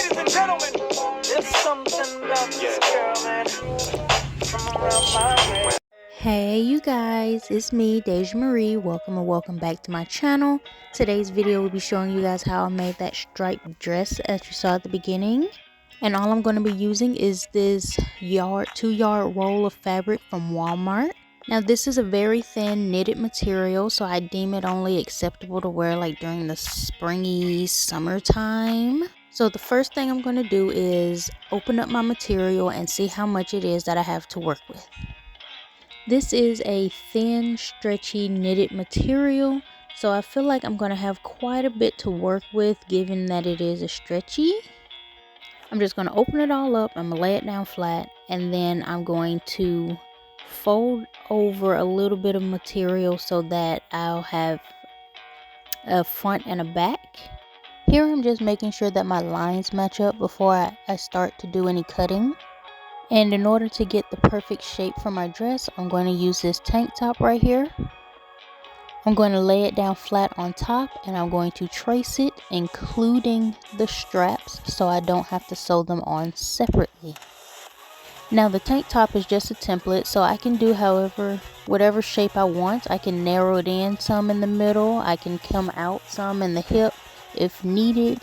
Ladies and gentlemen, there's something about this girl, man, from around my way. Hey you guys, it's me, Deja Marie. Welcome back to my channel. Today's video will be showing you guys how I made that striped dress as you saw at the beginning. And all I'm going to be using is this 2-yard roll of fabric from Walmart. Now this is a very thin knitted material, so I deem it only acceptable to wear like during the springy summertime. So the first thing I'm going to do is open up my material and see how much it is that I have to work with. This is a thin, stretchy, knitted material, so I feel like I'm going to have quite a bit to work with given that it is a stretchy. I'm just going to open it all up, I'm going to lay it down flat, and then I'm going to fold over a little bit of material so that I'll have a front and a back. Here I'm just making sure that my lines match up before I start to do any cutting. And in order to get the perfect shape for my dress, I'm going to use this tank top right here. I'm going to lay it down flat on top and I'm going to trace it, including the straps, so I don't have to sew them on separately. Now the tank top is just a template, so I can do whatever shape I want. I can narrow it in some in the middle. I can come out some in the hip if needed.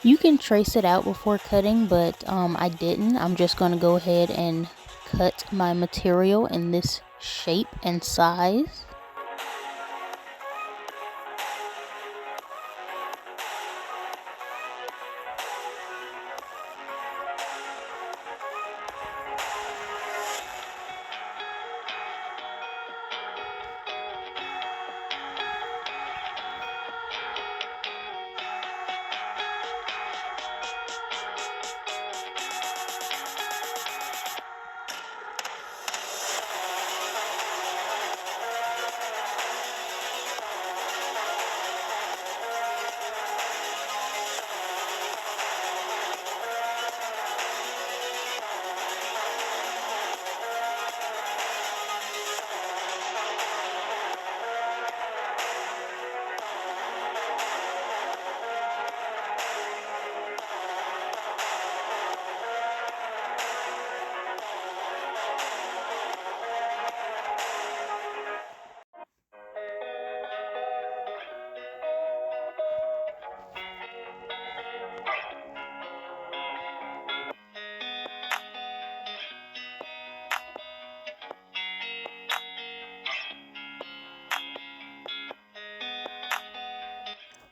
You can trace it out before cutting, but I didn't. I'm just going to go ahead and cut my material in this shape and size.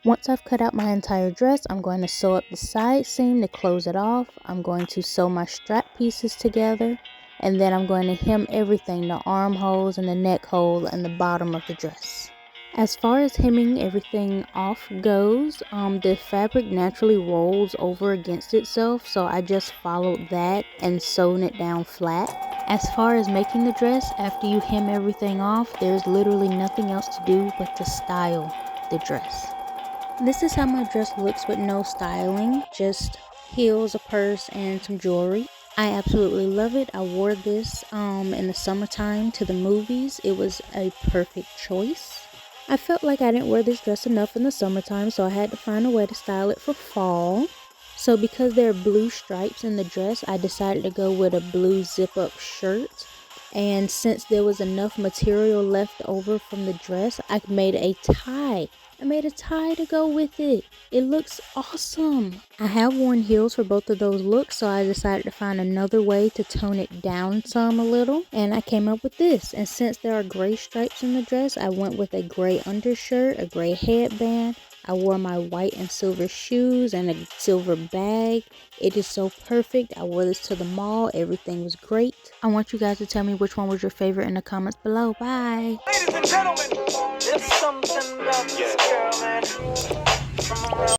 Once I've cut out my entire dress, I'm going to sew up the side seam to close it off. I'm going to sew my strap pieces together, and then I'm going to hem everything, the armholes and the neck hole and the bottom of the dress. As far as hemming everything off goes, the fabric naturally rolls over against itself, so I just followed that and sewn it down flat. As far as making the dress, after you hem everything off, there's literally nothing else to do but to style the dress. This is how my dress looks with no styling, just heels, a purse, and some jewelry. I absolutely love it. I wore this in the summertime to the movies. It was a perfect choice. I felt like I didn't wear this dress enough in the summertime, so I had to find a way to style it for fall. So because there are blue stripes in the dress, I decided to go with a blue zip-up shirt. And since there was enough material left over from the dress, I made a tie. I made a tie to go with it. It looks awesome. I have worn heels for both of those looks, so I decided to find another way to tone it down some a little. And I came up with this. And since there are gray stripes in the dress, I went with a gray undershirt, a gray headband. I wore my white and silver shoes and a silver bag. It is so perfect. I wore this to the mall. Everything was great. I want you guys to tell me which one was your favorite in the comments below. Bye. Ladies and gentlemen, there's something about this girl, man, from around